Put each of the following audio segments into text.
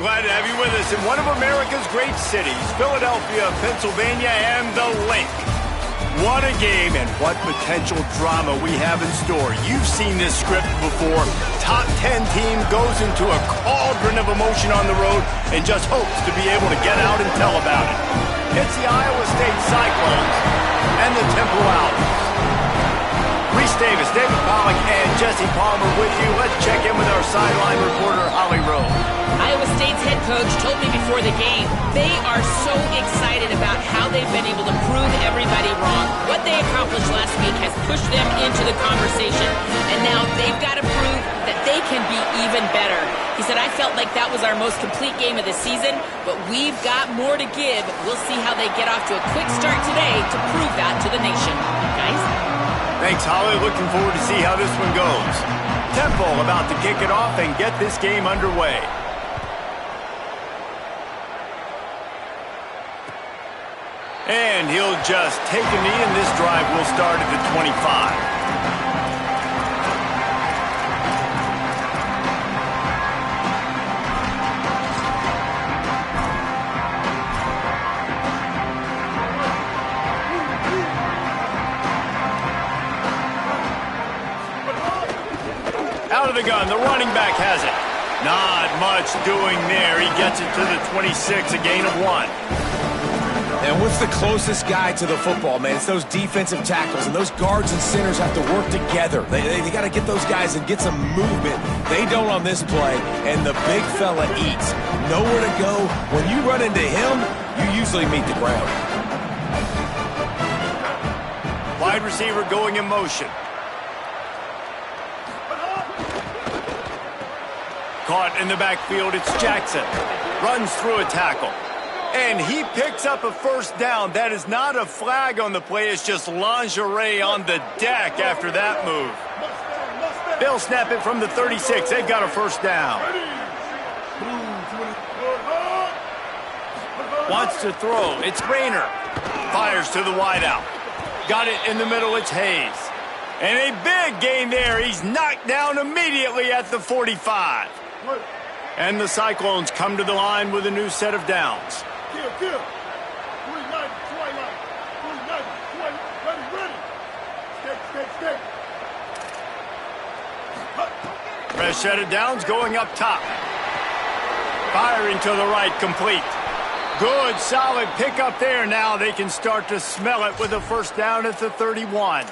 Glad to have you with us in one of America's great cities, Philadelphia, Pennsylvania, and the Link. What a game and what potential drama we have in store. You've seen this script before. Top 10 team goes into a cauldron of emotion on the road and just hopes to be able to get out and tell about it. It's the Iowa State Cyclones and the Temple Owls. Reese Davis, David Pollack, and Jesse Palmer with you. Let's check in with our sideline reporter, Holly Rowe. Iowa State's head coach told me before the game they are so excited about how they've been able to prove everybody wrong. What they accomplished last week has pushed them into the conversation, and now they've got to prove that they can be even better. He said, I felt like that was our most complete game of the season, but we've got more to give. We'll see how they get off to a quick start today to prove that to the nation. Guys? Thanks, Holly. Looking forward to see how this one goes. Temple about to kick it off and get this game underway. And he'll just take a knee, and this drive will start at the 25. Out of the gun, the running back has it. Not much doing there. He gets it to the 26, a gain of 1. And what's the closest guy to the football, man? It's those defensive tackles, and those guards and centers have to work together. They got to get those guys and get some movement. They don't on this play, and the big fella eats. Nowhere to go. When you run into him, you usually meet the ground. Wide receiver going in motion. Caught in the backfield, it's Jackson. Runs through a tackle. And he picks up a first down. That is not a flag on the play. It's just lingerie on the deck after that move. They'll snap it from the 36. They've got a first down. Wants to throw. It's Rayner. Fires to the wideout. Got it in the middle. It's Hayes. And a big gain there. He's knocked down immediately at the 45. And the Cyclones come to the line with a new set of downs. Fresh set of downs going up top. Firing to the right, complete. Good, solid pickup there. Now they can start to smell it with a first down at the 31.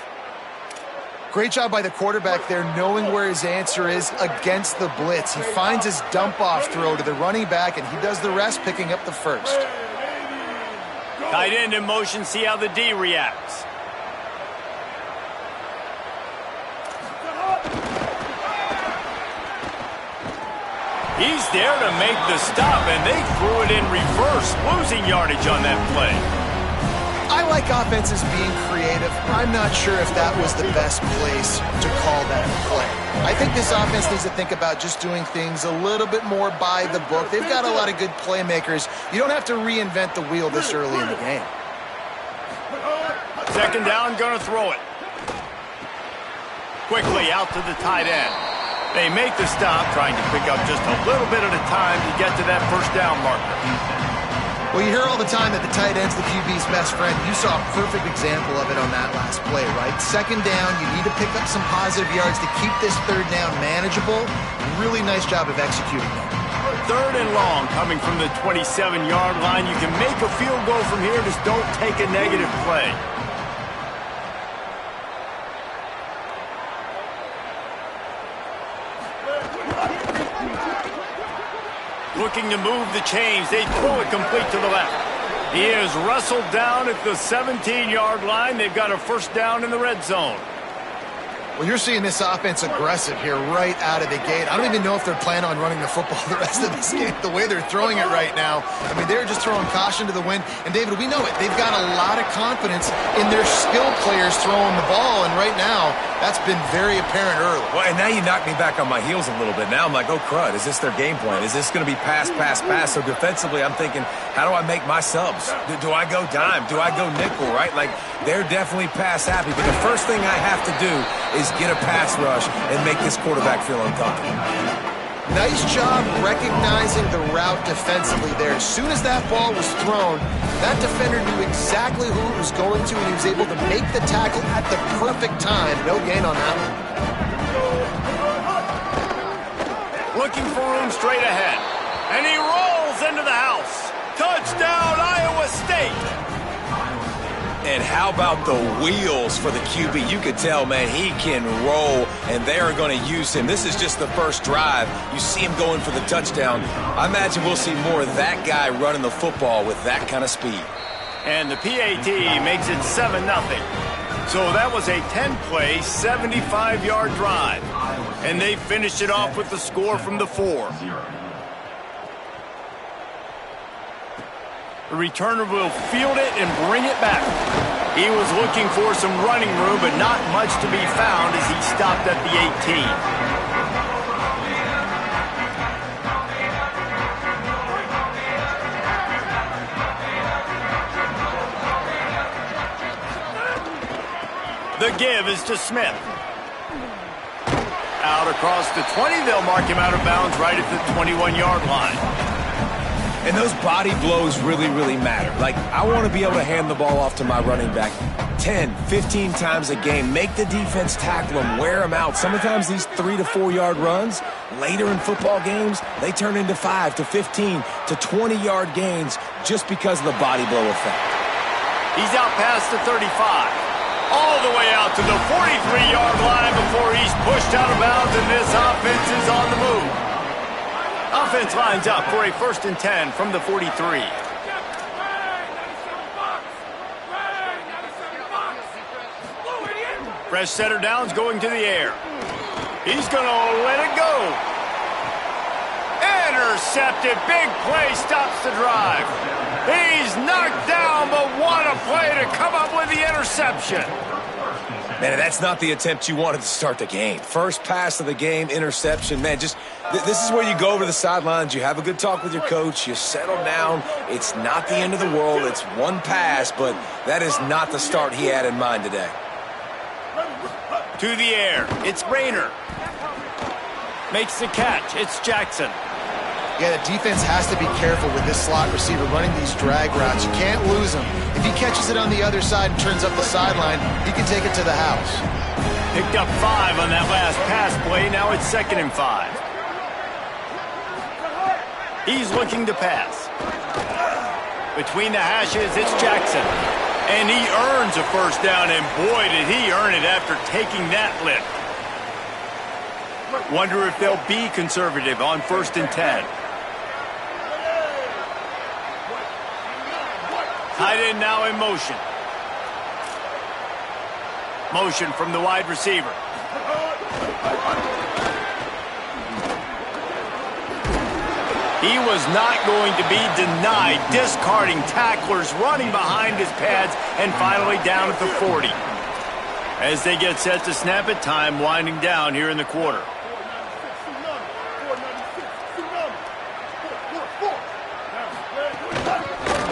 Great job by the quarterback there, knowing where his answer is against the blitz. He finds his dump-off throw to the running back, and he does the rest, picking up the first. Tight end in motion, see how the D reacts. He's there to make the stop, and they threw it in reverse, losing yardage on that play. I like offenses being creative. I'm not sure if that was the best place to call that play. I think this offense needs to think about just doing things a little bit more by the book. They've got a lot of good playmakers. You don't have to reinvent the wheel this early in the game. Second down, gonna throw it. Quickly out to the tight end. They make the stop, trying to pick up just a little bit at a time to get to that first down marker. Well, you hear all the time that the tight end's the QB's best friend. You saw a perfect example of it on that last play, right? Second down, you need to pick up some positive yards to keep this third down manageable. Really nice job of executing that. Third and long coming from the 27-yard line. You can make a field goal from here, just don't take a negative play. Looking to move the chains. They throw it complete to the left. He is wrestled down at the 17-yard line. They've got a first down in the red zone. Well, you're seeing this offense aggressive here right out of the gate. I don't even know if they're planning on running the football the rest of this game, the way they're throwing it right now. I mean, they're just throwing caution to the wind. And, David, we know it. They've got a lot of confidence in their skilled players throwing the ball, and right now that's been very apparent early. Well, and now you knock me back on my heels a little bit. Now I'm like, oh, crud, is this their game plan? Is this going to be pass, pass, pass? So defensively, I'm thinking, how do I make my subs? Do I go dime? Do I go nickel, right? Like, they're definitely pass happy. But the first thing I have to do is get a pass rush and make this quarterback feel uncomfortable. Nice job recognizing the route defensively there. As soon as that ball was thrown, that defender knew exactly who it was going to, and he was able to make the tackle at the perfect time. No gain on that one. Looking for room straight ahead. And he rolls into the house. Touchdown, Iowa State. And how about the wheels for the QB? You could tell, man, he can roll, and they are going to use him. This is just the first drive. You see him going for the touchdown. I imagine we'll see more of that guy running the football with that kind of speed. And the PAT makes it 7-0. So that was a 10-play, 75-yard drive. And they finished it off with the score from the 4. The returner will field it and bring it back. He was looking for some running room, but not much to be found as he stopped at the 18. The give is to Smith. Out across the 20, they'll mark him out of bounds right at the 21-yard line. And those body blows really, really matter. Like, I want to be able to hand the ball off to my running back 10, 15 times a game. Make the defense tackle them, wear them out. Sometimes these 3 to 4 yard runs, later in football games, they turn into 5 to 15 to 20-yard gains just because of the body blow effect. He's out past the 35. All the way out to the 43-yard line before he's pushed out of bounds, and this offense is on the move. Offense lines up for a 1st and 10 from the 43. Fresh setter downs going to the air. He's going to let it go. Intercepted. Big play stops the drive. He's knocked down, but what a play to come up with the interception. Man, that's not the attempt you wanted to start the game. First pass of the game, interception. Man, just this is where you go over the sidelines. You have a good talk with your coach. You settle down. It's not the end of the world. It's one pass, but that is not the start he had in mind today. To the air. It's Rayner. Makes the catch. It's Jackson. Yeah, the defense has to be careful with this slot receiver running these drag routes. You can't lose him. If he catches it on the other side and turns up the sideline, he can take it to the house. Picked up 5 on that last pass play. Now it's 2nd and 5. He's looking to pass. Between the hashes, it's Jackson. And he earns a 1st down, and boy, did he earn it after taking that lift. Wonder if they'll be conservative on 1st and 10. Tight end now in motion. Motion from the wide receiver. He was not going to be denied, discarding tacklers, running behind his pads, and finally down at the 40. As they get set to snap it, time winding down here in the quarter.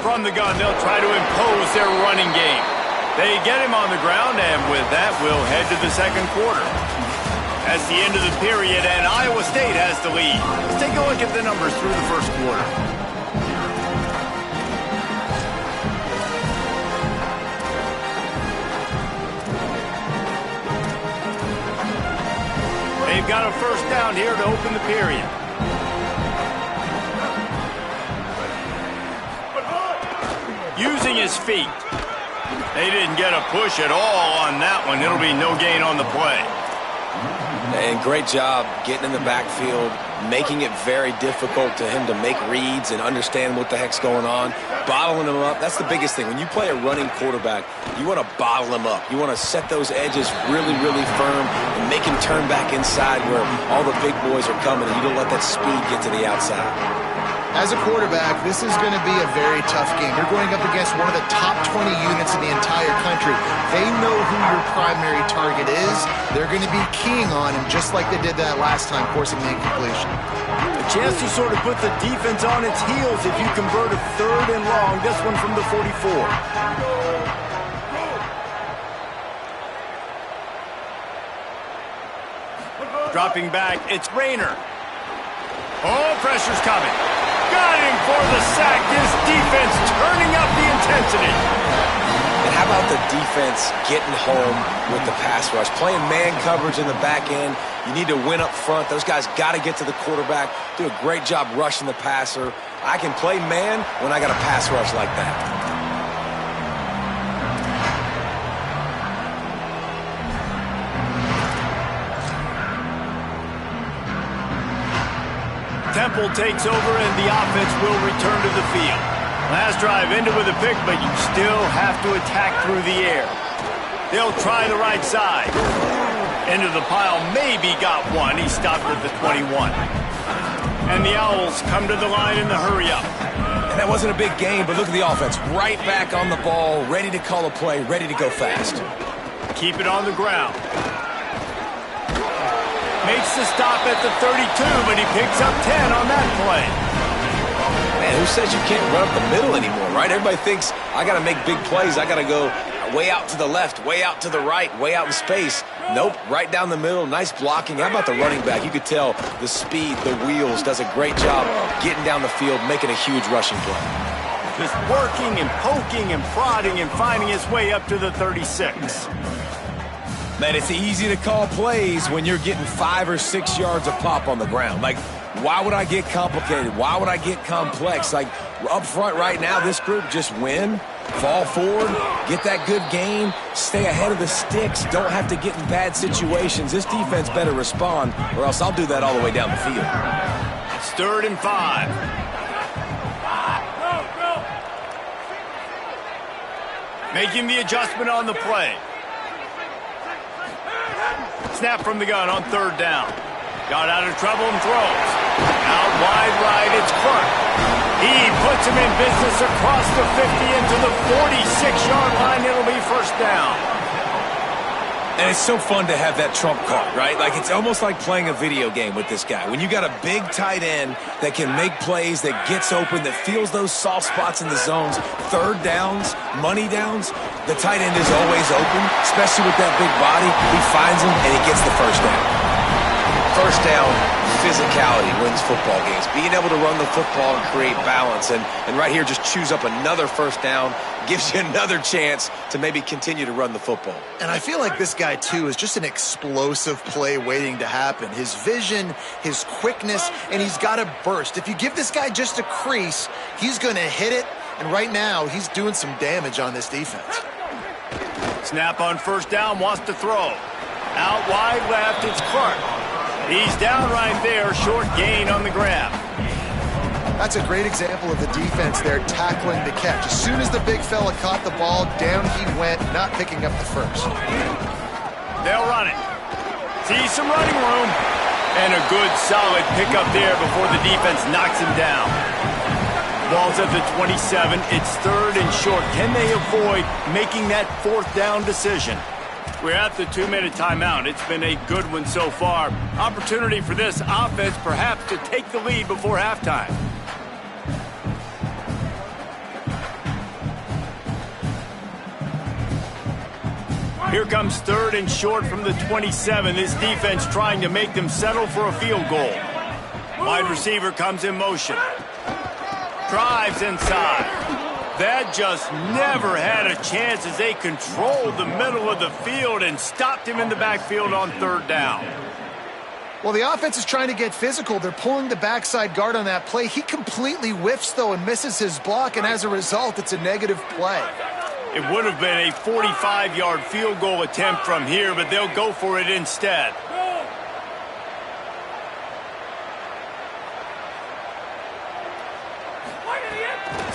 From the gun, they'll try to impose their running game. They get him on the ground, and with that, we'll head to the 2nd quarter. That's the end of the period, and Iowa State has the lead. Let's take a look at the numbers through the 1st quarter. They've got a 1st down here to open the period. Using his feet. They didn't get a push at all on that one. It'll be no gain on the play. And great job getting in the backfield, making it very difficult to him to make reads and understand what the heck's going on, bottling him up. That's the biggest thing. When you play a running quarterback, you want to bottle him up. You want to set those edges really, really firm and make him turn back inside where all the big boys are coming, and you don't let that speed get to the outside. As a quarterback, this is going to be a very tough game. You're going up against one of the top 20 units in the entire country. They know who your primary target is. They're going to be keying on him just like they did that last time, forcing the incompletion. A chance to sort of put the defense on its heels if you convert a 3rd and long. This one from the 44. Dropping back, it's Rayner. Oh, pressure's coming. Got him for the sack. This defense turning up the intensity. And how about the defense getting home with the pass rush? Playing man coverage in the back end. You need to win up front. Those guys got to get to the quarterback. Do a great job rushing the passer. I can play man when I got a pass rush like that. Temple takes over and the offense will return to the field. Last drive ended with a pick, but you still have to attack through the air. They'll try the right side. Into the pile, maybe got one. He stopped at the 21. And the Owls come to the line in the hurry-up. And that wasn't a big game, but look at the offense. Right back on the ball, ready to call a play, ready to go fast. Keep it on the ground. Makes the stop at the 32, but he picks up 10 on that play. Man, who says you can't run up the middle anymore, right? Everybody thinks, I got to make big plays. I got to go way out to the left, way out to the right, way out in space. Nope, right down the middle, nice blocking. How about the running back? You could tell the speed, the wheels, does a great job getting down the field, making a huge rushing play. Just working and poking and prodding and finding his way up to the 36. Man, it's easy to call plays when you're getting 5 or 6 yards of pop on the ground. Like, why would I get complicated? Why would I get complex? Like, up front right now, this group just win, fall forward, get that good gain, stay ahead of the sticks, don't have to get in bad situations. This defense better respond, or else I'll do that all the way down the field. It's 3rd and 5. Making the adjustment on the play. Snap from the gun on 3rd down. Got out of trouble and throws. Out wide right, it's Clark. He puts him in business across the 50 into the 46-yard line. It'll be 1st down. And it's so fun to have that trump card, right? Like, it's almost like playing a video game with this guy. When you got a big tight end that can make plays, that gets open, that feels those soft spots in the zones, 3rd downs, money downs, the tight end is always open, especially with that big body. He finds him, and he gets the 1st down. 1st down, physicality wins football games. Being able to run the football and create balance. And right here, just choose up another 1st down, gives you another chance to maybe continue to run the football. And I feel like this guy, too, is just an explosive play waiting to happen. His vision, his quickness, and he's got a burst. If you give this guy just a crease, he's going to hit it. And right now, he's doing some damage on this defense. Snap on 1st down, wants to throw. Out wide left, it's Clark. He's down right there, short gain on the grab. That's a great example of the defense there tackling the catch. As soon as the big fella caught the ball, down he went, not picking up the 1st. They'll run it. See some running room. And a good solid pickup there before the defense knocks him down. Ball's at the 27. It's 3rd and short. Can they avoid making that 4th down decision? We're at the 2-minute timeout. It's been a good one so far. Opportunity for this offense perhaps to take the lead before halftime. Here comes 3rd and short from the 27. This defense trying to make them settle for a field goal. Wide receiver comes in motion. Drives inside. That just never had a chance as they controlled the middle of the field and stopped him in the backfield on 3rd down. Well, the offense is trying to get physical. They're pulling the backside guard on that play. He completely whiffs, though, and misses his block, and as a result, it's a negative play. It would have been a 45-yard field goal attempt from here, but they'll go for it instead.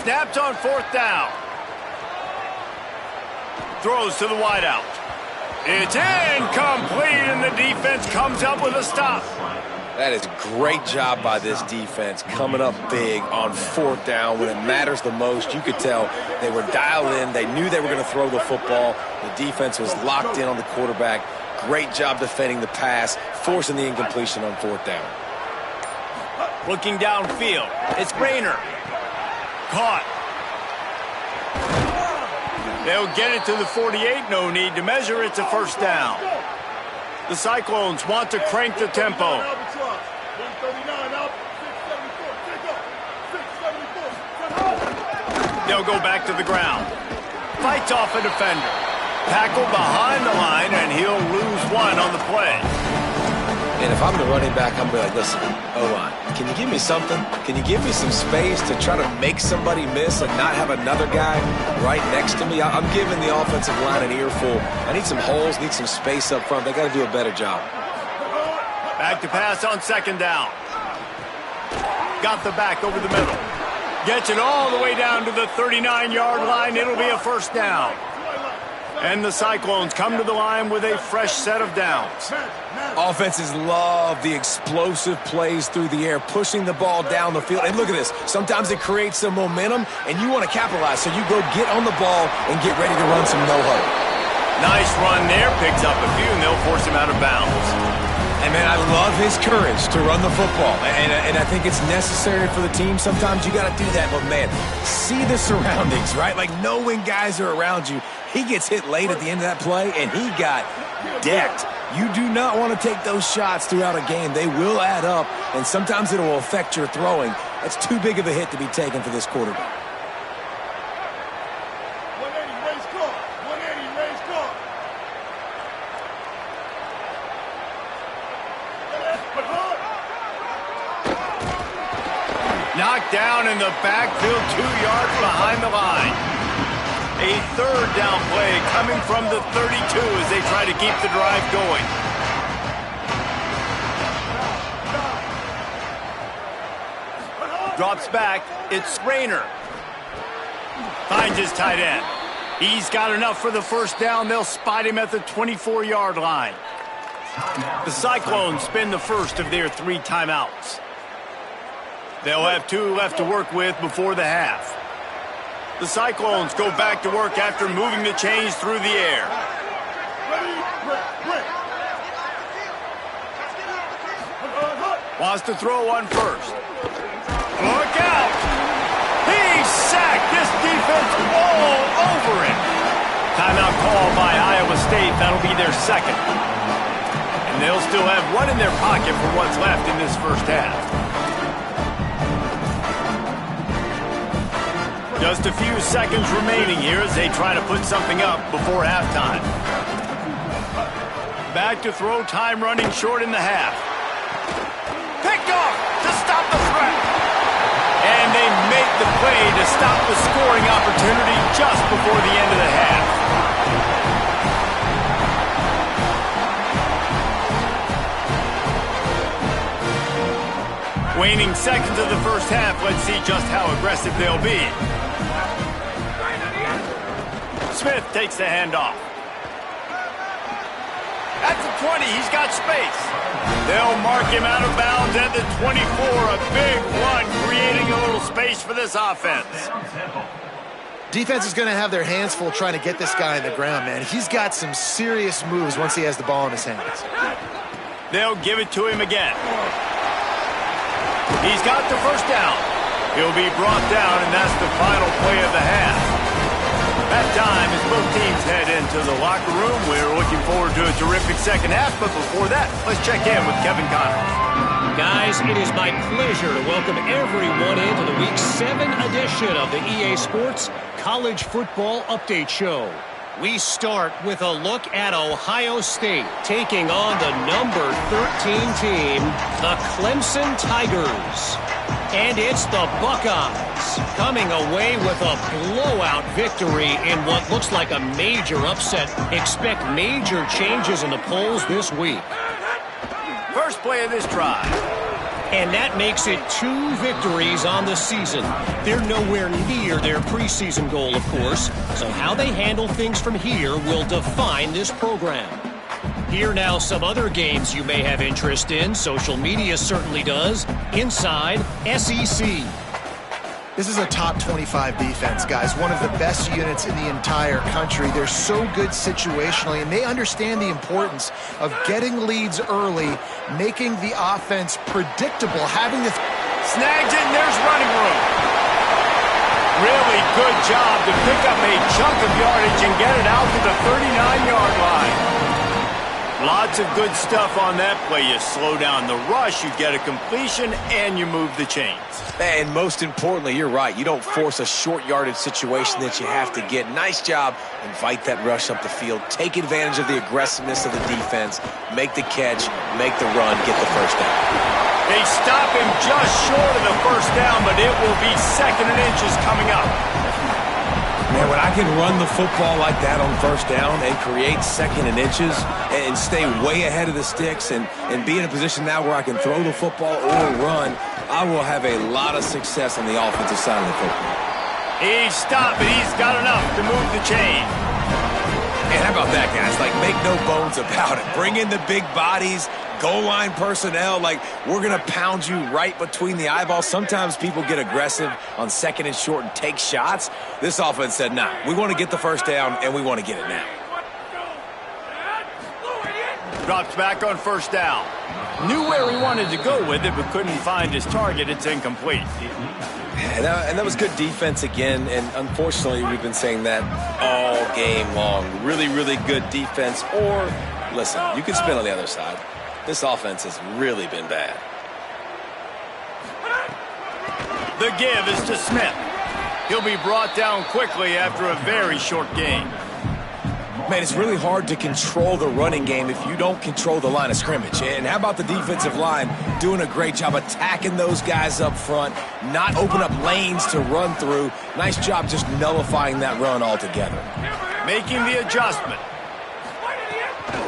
Snaps on 4th down. Throws to the wideout. It's incomplete, and the defense comes up with a stop. That is a great job by this defense, coming up big on 4th down when it matters the most. You could tell they were dialed in. They knew they were going to throw the football. The defense was locked in on the quarterback. Great job defending the pass, forcing the incompletion on 4th down. Looking downfield, it's Rayner. Caught. They'll get it to the 48. No need to measure. It's a 1st down. The Cyclones want to crank the tempo. They'll go back to the ground. Fights off a defender. Tackle behind the line, and he'll lose one on the play. And if I'm the running back, I'm going to be like, listen, O-line, can you give me something? Can you give me some space to try to make somebody miss and not have another guy right next to me? I'm giving the offensive line an earful. I need some holes, need some space up front. They got to do a better job. Back to pass on second down. Got the back over the middle. Gets it all the way down to the 39-yard line. It'll be a first down. And the Cyclones come to the line with a fresh set of downs. Offenses love the explosive plays through the air, pushing the ball down the field. And look at this. Sometimes it creates some momentum, and you want to capitalize. So you go get on the ball and get ready to run some no-huddle. Nice run there. Picks up a few, and they'll force him out of bounds. And, man, I love his courage to run the football. And I think it's necessary for the team. Sometimes you got to do that. But, man, see the surroundings, right? Like knowing guys are around you. He gets hit late at the end of that play, and he got decked. You do not want to take those shots throughout a game. They will add up, and sometimes it will affect your throwing. That's too big of a hit to be taken for this quarterback. Knocked down in the backfield, 2 yards behind the line. A third down play coming from the 32 as they try to keep the drive going. Drops back. It's Rayner. Finds his tight end. He's got enough for the first down. They'll spot him at the 24-yard line. The Cyclones spend the first of their 3 timeouts. They'll have 2 left to work with before the half. The Cyclones go back to work after moving the chains through the air. Wants to throw one first. Look out! He's sacked. This defense all over him. Timeout call by Iowa State. That'll be their second. And they'll still have one in their pocket for what's left in this first half. Just a few seconds remaining here as they try to put something up before halftime. Back to throw, time running short in the half. Picked off to stop the threat. And they make the play to stop the scoring opportunity just before the end of the half. Waning seconds of the first half. Let's see just how aggressive they'll be. Smith takes the handoff. At the 20, he's got space. They'll mark him out of bounds at the 24. A big run, creating a little space for this offense. Defense is going to have their hands full trying to get this guy on the ground, man. He's got some serious moves once he has the ball in his hands. They'll give it to him again. He's got the first down. He'll be brought down, and that's the final play of the half. That time as both teams head into the locker room. We're looking forward to a terrific second half, but before that, let's check in with Kevin Connors. Guys, it is my pleasure to welcome everyone into the Week 7 edition of the EA Sports College Football Update Show. We start with a look at Ohio State taking on the number 13 team, the Clemson Tigers. And it's the Buckeyes coming away with a blowout victory in what looks like a major upset. Expect major changes in the polls this week. First play of this drive. And that makes it 2 victories on the season. They're nowhere near their preseason goal, of course. So how they handle things from here will define this program. Here now some other games you may have interest in. Social media certainly does. Inside SEC. This is a top 25 defense, guys. One of the best units in the entire country. They're so good situationally, and they understand the importance of getting leads early, making the offense predictable, having the... Snags it, and there's running room. Really good job to pick up a chunk of yardage and get it out to the 39-yard line. Lots of good stuff on that play. You slow down the rush, you get a completion, and you move the chains. And most importantly, you're right. You don't force a short yardage situation that you have to get. Nice job. Invite that rush up the field. Take advantage of the aggressiveness of the defense. Make the catch. Make the run. Get the first down. They stop him just short of the first down, but it will be 2nd and inches coming up. Man, when I can run the football like that on first down and create 2nd and inches and stay way ahead of the sticks and be in a position now where I can throw the football or run, I will have a lot of success on the offensive side of the football. He's stopping. He's got enough to move the chain. And how about that, guys? Like, make no bones about it. Bring in the big bodies, goal line personnel. Like, we're going to pound you right between the eyeballs. Sometimes people get aggressive on 2nd and short and take shots. This offense said, nah, we want to get the first down, and we want to get it now. Drops back on first down. Knew where he wanted to go with it, but couldn't find his target. It's incomplete. And that was good defense again, and unfortunately, we've been saying that all game long. Really, really good defense, or, listen, you can spin on the other side. This offense has really been bad. The give is to Smith. He'll be brought down quickly after a very short game. Man, it's really hard to control the running game if you don't control the line of scrimmage. And how about the defensive line doing a great job attacking those guys up front, not open up lanes to run through. Nice job just nullifying that run altogether. Making the adjustment.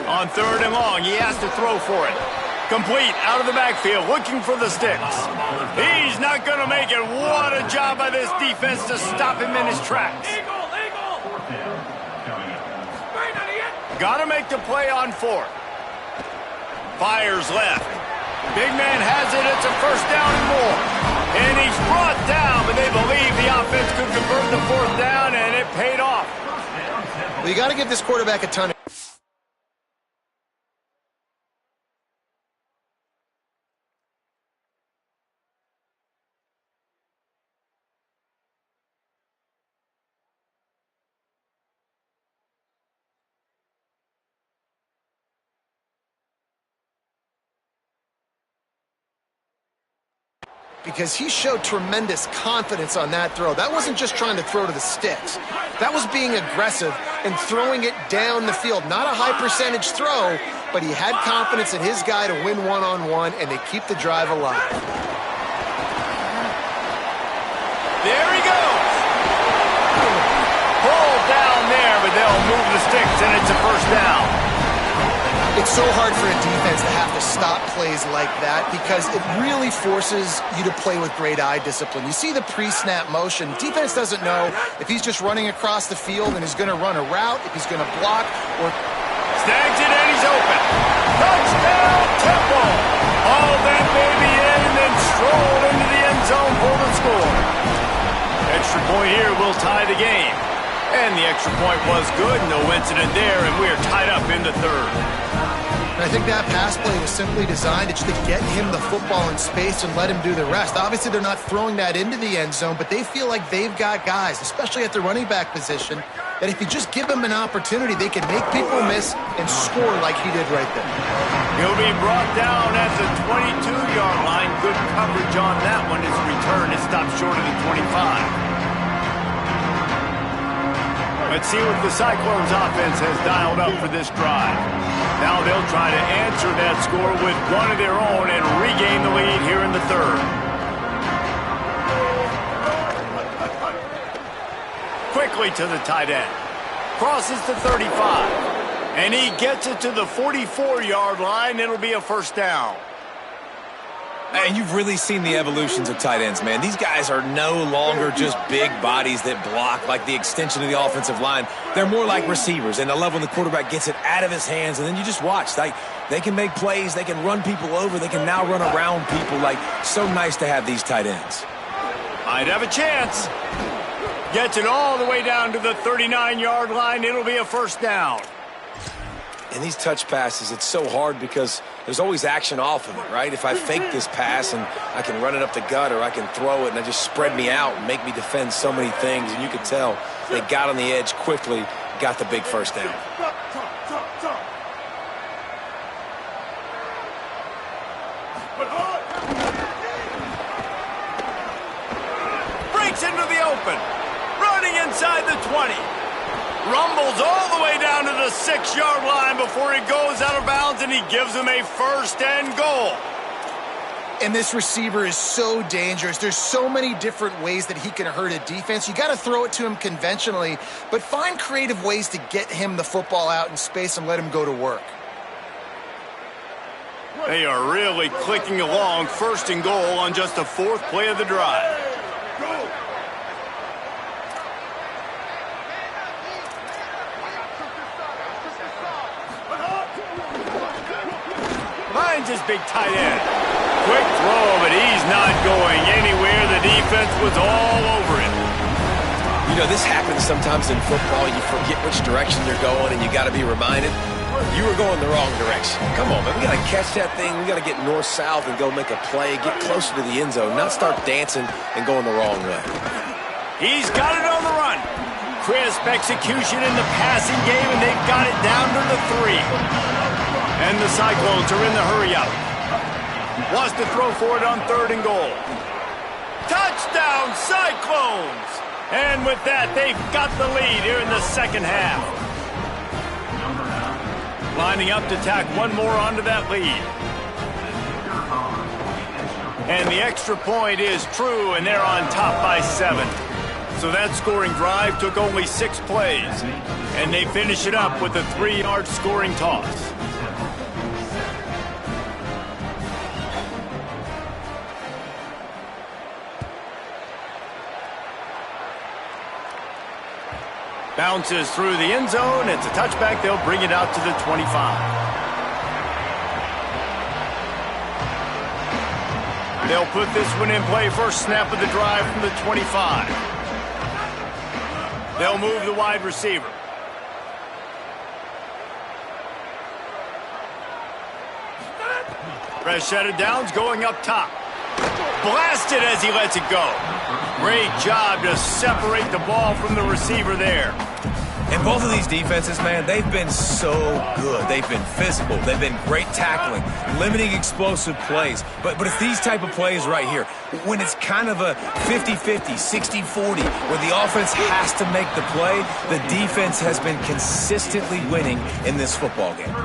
On 3rd and long, he has to throw for it. Complete out of the backfield, looking for the sticks. He's not going to make it. What a job by this defense to stop him in his tracks. Got to make the play on 4th. Fires left. Big man has it. It's a first down and more. And he's brought down, but they believe the offense could convert the 4th down, and it paid off. Well, you got to give this quarterback a ton of... because he showed tremendous confidence on that throw. That wasn't just trying to throw to the sticks. That was being aggressive and throwing it down the field. Not a high percentage throw, but he had confidence in his guy to win one-on-one, and they keep the drive alive. There he goes. Pulled down there, but they'll move the sticks, and it's a first down. It's so hard for a defense to have to stop plays like that because it really forces you to play with great eye discipline. You see the pre-snap motion. Defense doesn't know if he's just running across the field and is going to run a route, if he's going to block, or... Snags it, and he's open. Touchdown, Temple. All that baby in and then stroll into the end zone for the score. Extra point here will tie the game. And the extra point was good. No incident there, and we're tied up in the 3rd. I think that pass play was simply designed to get him the football in space and let him do the rest. Obviously, they're not throwing that into the end zone, but they feel like they've got guys, especially at the running back position, that if you just give them an opportunity, they can make people miss and score like he did right there. He'll be brought down at the 22-yard line. Good coverage on that one. His return is stopped short of the 25. Let's see what the Cyclones offense has dialed up for this drive. Now they'll try to answer that score with one of their own and regain the lead here in the 3rd. Quickly to the tight end. Crosses the 35. And he gets it to the 44-yard line. It'll be a first down. And you've really seen the evolutions of tight ends, man. These guys are no longer just big bodies that block like the extension of the offensive line. They're more like receivers, and I love when the quarterback gets it out of his hands, and then you just watch. Like, they can make plays, they can run people over, they can now run around people. Like, so nice to have these tight ends. Might have a chance. Gets it all the way down to the 39-yard line. It'll be a first down. And these touch passes, it's so hard because there's always action off of it, right? If I fake this pass and I can run it up the gut or I can throw it and it just spread me out and make me defend so many things. And you could tell they got on the edge quickly, got the big first down. to the open. Running inside the 20. Rumbles all the way down to the 6-yard line before he goes out of bounds, and he gives him a 1st and goal. And this receiver is so dangerous. There's so many different ways that he can hurt a defense. You got to throw it to him conventionally, but find creative ways to get him the football out in space and let him go to work. They are really clicking along, 1st and goal on just the 4th play of the drive. Finds his big tight end. Quick throw, but he's not going anywhere. The defense was all over him. You know, this happens sometimes in football. You forget which direction you're going, and you got to be reminded, you were going the wrong direction. Come on, man. We got to catch that thing. We got to get north-south and go make a play, get closer to the end zone, not start dancing and going the wrong way. He's got it on the run. Crisp execution in the passing game, and they've got it down to the 3. And the Cyclones are in the hurry-up. Wants to throw for it on 3rd and goal. Touchdown, Cyclones! And with that, they've got the lead here in the 2nd half. Lining up to tack one more onto that lead. And the extra point is true, and they're on top by 7. So that scoring drive took only 6 plays. And they finish it up with a 3-yard scoring toss. Bounces through the end zone. It's a touchback. They'll bring it out to the 25. They'll put this one in play. First snap of the drive from the 25. They'll move the wide receiver. Fresh set of downs going up top. Blasted as he lets it go. Great job to separate the ball from the receiver there. And both of these defenses, man, they've been so good. They've been physical. They've been great tackling, limiting explosive plays. But it's these type of plays right here, when it's kind of a 50-50, 60-40, where the offense has to make the play, the defense has been consistently winning in this football game.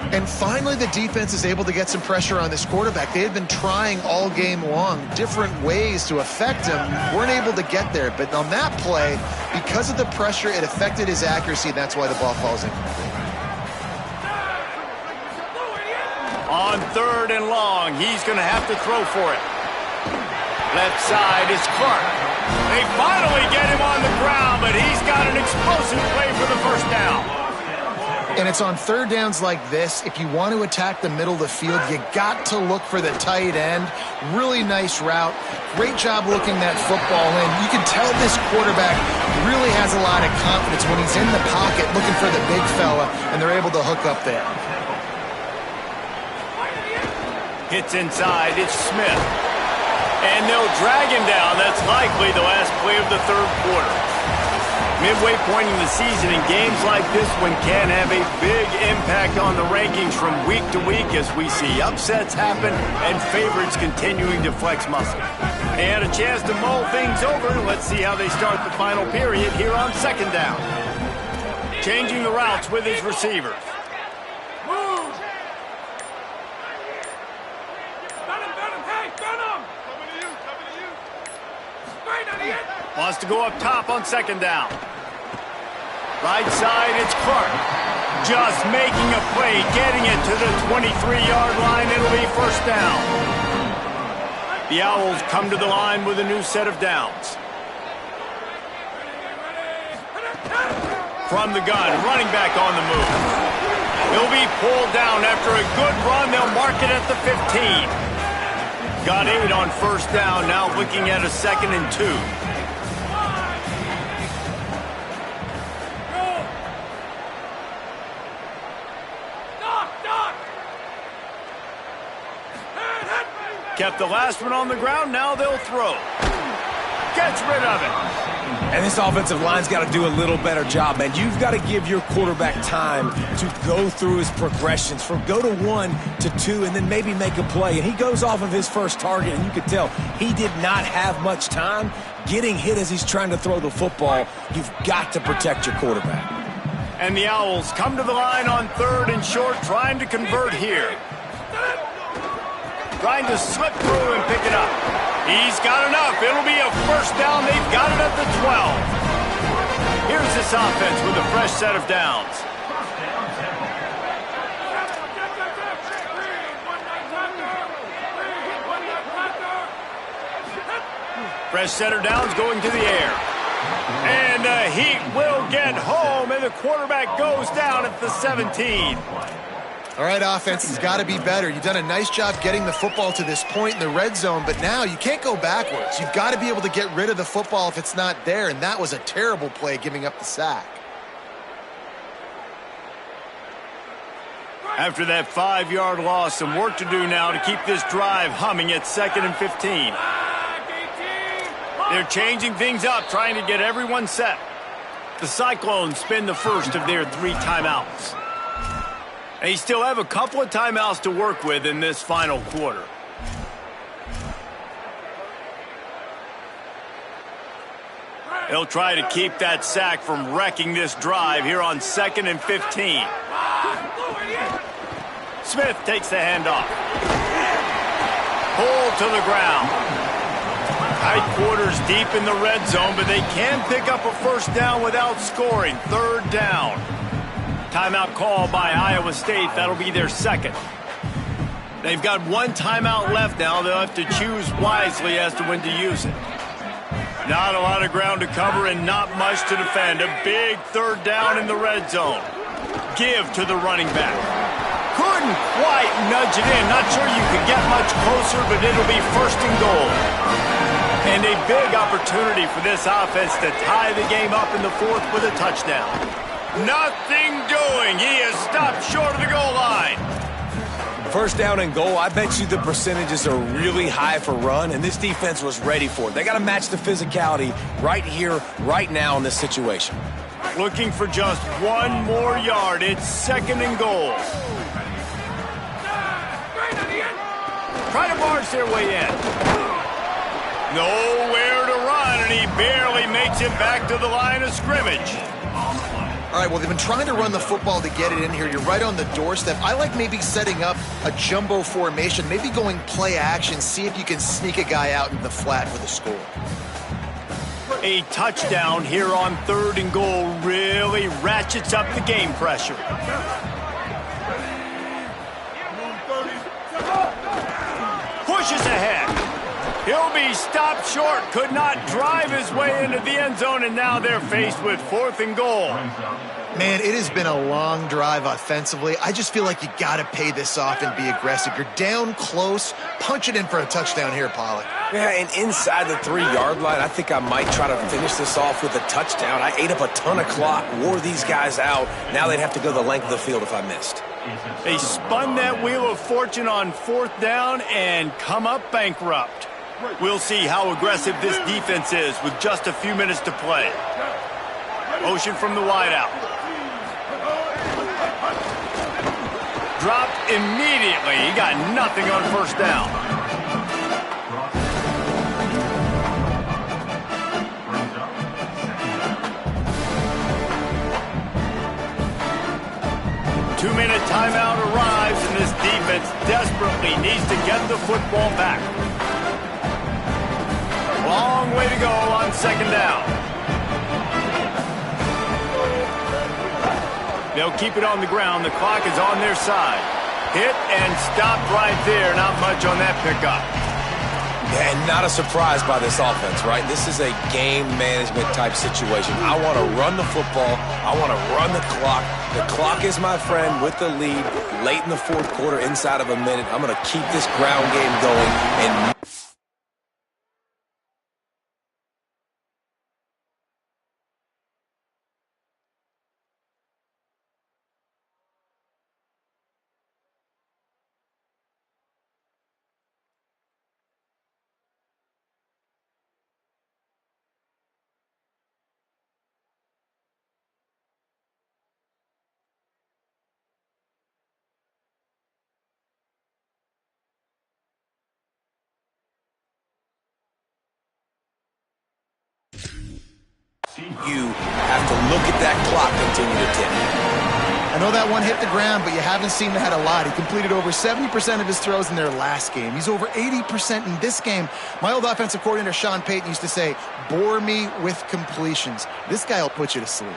And finally, the defense is able to get some pressure on this quarterback. They had been trying all game long different ways to affect him. Weren't able to get there. But on that play, because of the pressure, it affected his accuracy. That's why the ball falls in. On 3rd and long, he's going to have to throw for it. Left side is Clark. They finally get him on the ground, but he's got an explosive play for the 1st down. And it's on 3rd downs like this. If you want to attack the middle of the field, you got to look for the tight end. Really nice route. Great job looking that football in. You can tell this quarterback really has a lot of confidence when he's in the pocket looking for the big fella, and they're able to hook up there. Hits inside. It's Smith. And they'll drag him down. That's likely the last play of the 3rd quarter. Midway point in the season, and games like this one can have a big impact on the rankings from week to week as we see upsets happen and favorites continuing to flex muscle. They had a chance to mull things over. Let's see how they start the final period here on 2nd down. Changing the routes with his receivers. Move! Venom! Hey, Venom! Coming to you! Straight on the end! Wants to go up top on 2nd down. Right side, it's Clark. Just making a play, getting it to the 23-yard line. It'll be 1st down. The Owls come to the line with a new set of downs. From the gun, running back on the move. He'll be pulled down after a good run. They'll mark it at the 15. Got 8 on 1st down, now looking at a 2nd and 2. Kept the last one on the ground, now they'll throw. Gets rid of it. And this offensive line's got to do a little better job, man. You've got to give your quarterback time to go through his progressions from go to 1 to 2 and then maybe make a play. And he goes off of his first target, and you can tell he did not have much time getting hit as he's trying to throw the football. You've got to protect your quarterback. And the Owls come to the line on 3rd and short, trying to convert here. Trying to slip through and pick it up. He's got enough. It'll be a first down. They've got it at the 12. Here's this offense with a fresh set of downs. Fresh set of downs going to the air. And the Heat will get home, and the quarterback goes down at the 17. All right, offense has got to be better. You've done a nice job getting the football to this point in the red zone, but now you can't go backwards. You've got to be able to get rid of the football if it's not there, and that was a terrible play giving up the sack. After that 5-yard loss, some work to do now to keep this drive humming at 2nd and 15. They're changing things up, trying to get everyone set. The Cyclones spend the first of their 3 timeouts. They still have a couple of timeouts to work with in this final quarter. They'll try to keep that sack from wrecking this drive here on 2nd and 15. Smith takes the handoff. Pulled to the ground. Tight quarters deep in the red zone, but they can pick up a first down without scoring. 3rd down. Timeout call by Iowa State. That'll be their 2nd. They've got 1 timeout left now. They'll have to choose wisely as to when to use it. Not a lot of ground to cover and not much to defend. A big 3rd down in the red zone. Give to the running back. Couldn't quite nudge it in. Not sure you could get much closer, but it'll be 1st and goal. And a big opportunity for this offense to tie the game up in the 4th with a touchdown. Nothing doing. He is stopped short of the goal line. 1st down and goal, I bet you the percentages are really high for run, and this defense was ready for it. They got to match the physicality right here, right now in this situation. Looking for just 1 more yard. It's 2nd and goal. Try to barge their way in. Nowhere to run, and he barely makes it back to the line of scrimmage. All right, well, they've been trying to run the football to get it in here. You're right on the doorstep. I like maybe setting up a jumbo formation, maybe going play action, see if you can sneak a guy out in the flat for the score. A touchdown here on 3rd and goal really ratchets up the game pressure. Pushes ahead. He'll be stopped short, could not drive his way into the end zone, and now they're faced with 4th and goal. Man, it has been a long drive offensively. I just feel like you got to pay this off and be aggressive. You're down close. Punch it in for a touchdown here, Pollack. Yeah, and inside the 3-yard line, I think I might try to finish this off with a touchdown. I ate up a ton of clock, wore these guys out. Now they'd have to go the length of the field if I missed. They spun that wheel of fortune on 4th down and come up bankrupt. We'll see how aggressive this defense is with just a few minutes to play. Motion from the wideout. Dropped immediately. He got nothing on 1st down. Two-minute timeout arrives, and this defense desperately needs to get the football back. Long way to go on 2nd down. They'll keep it on the ground. The clock is on their side. Hit and stopped right there. Not much on that pickup. Yeah, and not a surprise by this offense, right? This is a game management type situation. I want to run the football. I want to run the clock. The clock is my friend with the lead late in the 4th quarter, inside of a minute. I'm going to keep this ground game going and you have to look at that clock continue to tick. I know that one hit the ground, but you haven't seen that a lot. He completed over 70% of his throws in their last game. He's over 80% in this game. My old offensive coordinator, Sean Payton, used to say, bore me with completions. This guy will put you to sleep.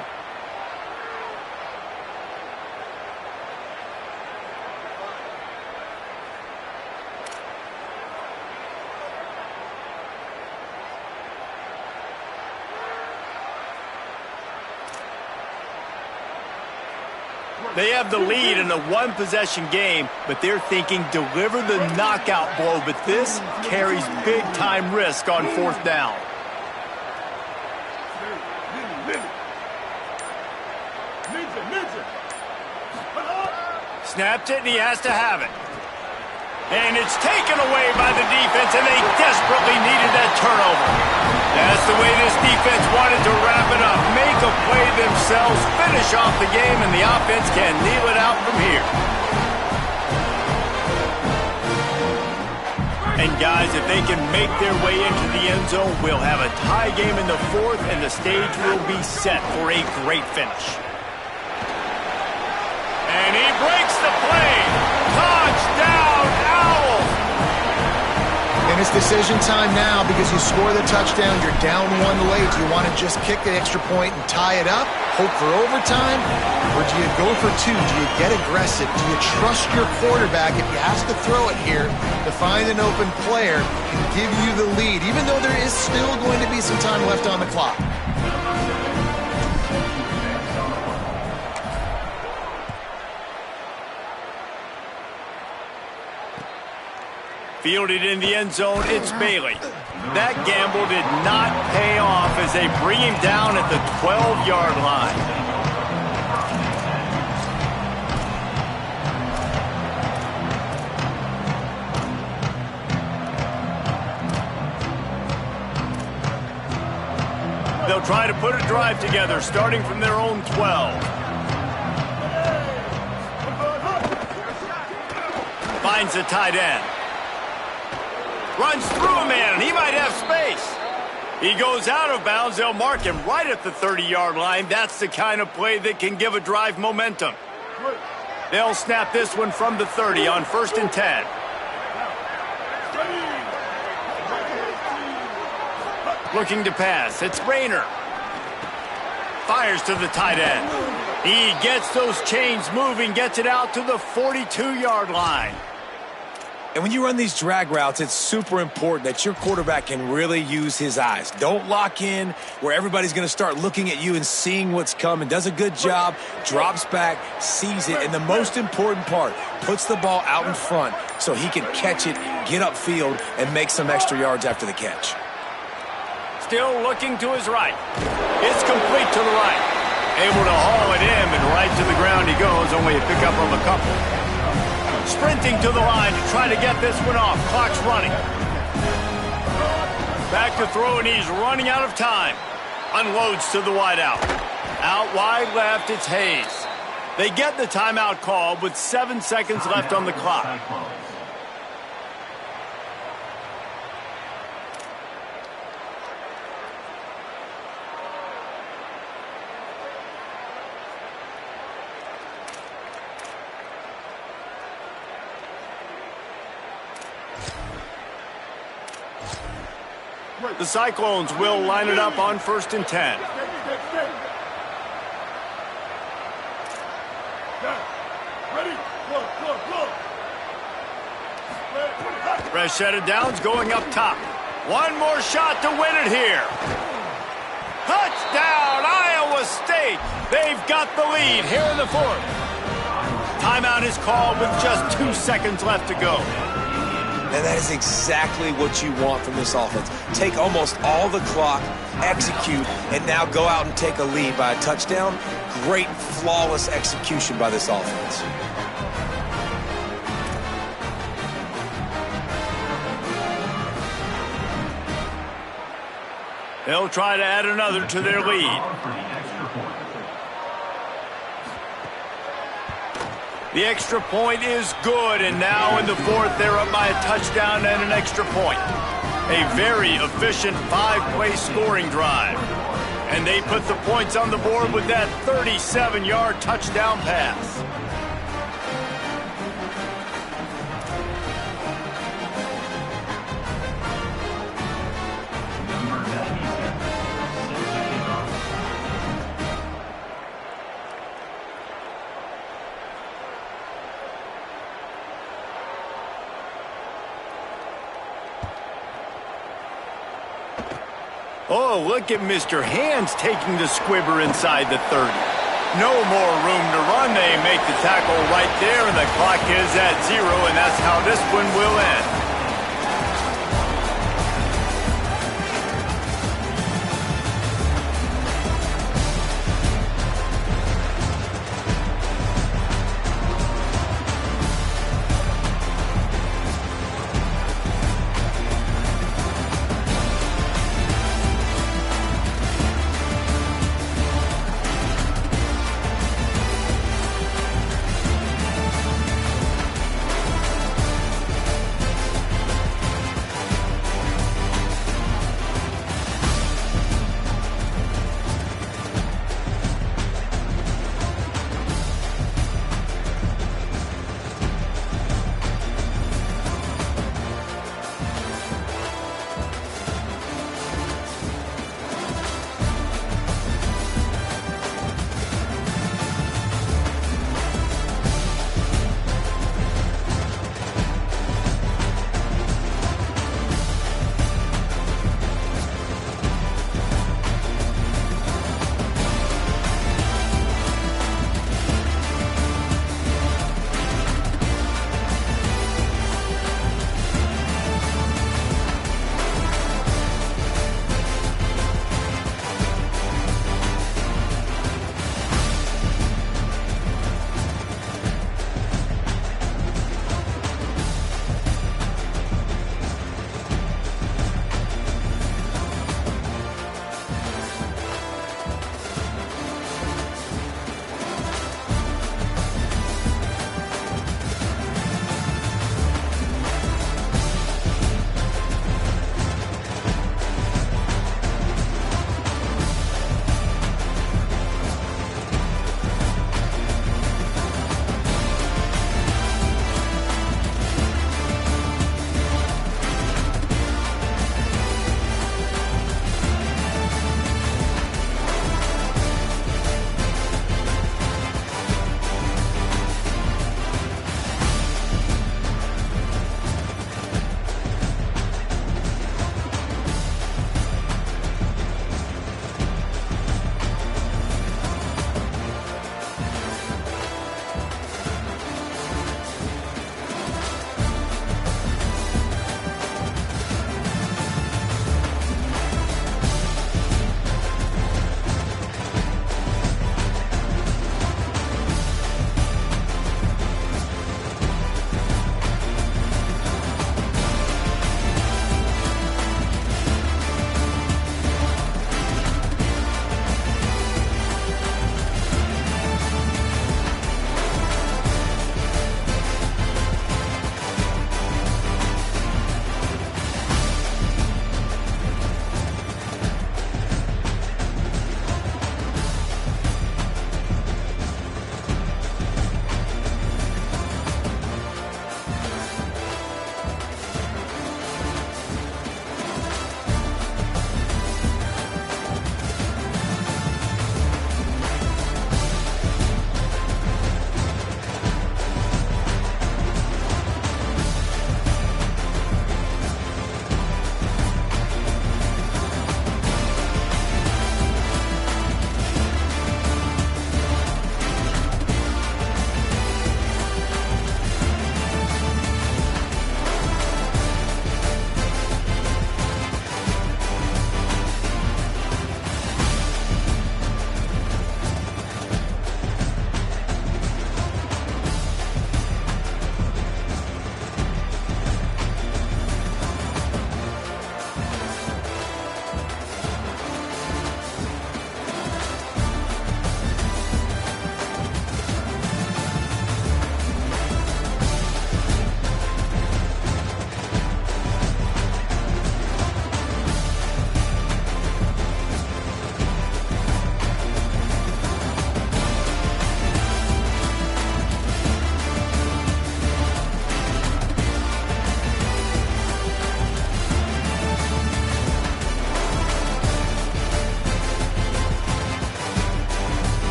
They have the lead in a one-possession game, but they're thinking deliver the knockout blow, but this carries big-time risk on fourth down. Snapped it, and he has to have it. And it's taken away by the defense, and they desperately needed that turnover. That's the way this defense wanted to wrap it up. Make a play themselves, finish off the game, and the offense can kneel it out from here. And guys, if they can make their way into the end zone, we'll have a tie game in the fourth, and the stage will be set for a great finish. And he breaks the play. Touchdown, Owls! And it's decision time now because you score the touchdown, you're down one late. Do you want to just kick the extra point and tie it up, hope for overtime, or do you go for two? Do you get aggressive? Do you trust your quarterback if he has to throw it here to find an open player and give you the lead, even though there is still going to be some time left on the clock? Fielded in the end zone, it's Bailey. That gamble did not pay off as they bring him down at the 12-yard line. They'll try to put a drive together, starting from their own 12. Finds the tight end. Runs through a man, and he might have space. He goes out of bounds. They'll mark him right at the 30-yard line. That's the kind of play that can give a drive momentum. They'll snap this one from the 30 on 1st and 10. Looking to pass. It's Rayner. Fires to the tight end. He gets those chains moving, gets it out to the 42-yard line. And when you run these drag routes, it's super important that your quarterback can really use his eyes. Don't lock in where everybody's going to start looking at you and seeing what's coming. Does a good job, drops back, sees it, and the most important part, puts the ball out in front so he can catch it, get upfield, and make some extra yards after the catch. Still looking to his right. It's complete to the right. Able to haul it in, and right to the ground he goes, only a pickup of a couple. Sprinting to the line to try to get this one off. Clock's running. Back to throw, and he's running out of time. Unloads to the wideout. Out wide left, it's Hayes. They get the timeout call with 7 seconds left on the clock. The Cyclones will line it up on 1st and 10. Fresh set of downs going up top. One more shot to win it here. Touchdown, Iowa State. They've got the lead here in the fourth. Timeout is called with just 2 seconds left to go. And that is exactly what you want from this offense. Take almost all the clock, execute, and now go out and take a lead by a touchdown. Great, flawless execution by this offense. They'll try to add another to their lead. The extra point is good, and now in the fourth, they're up by a touchdown and an extra point. A very efficient 5-play scoring drive. And they put the points on the board with that 37-yard touchdown pass. Oh, look at Mr. Hands taking the squibber inside the 30. No more room to run. They make the tackle right there, and the clock is at 0, and that's how this one will end.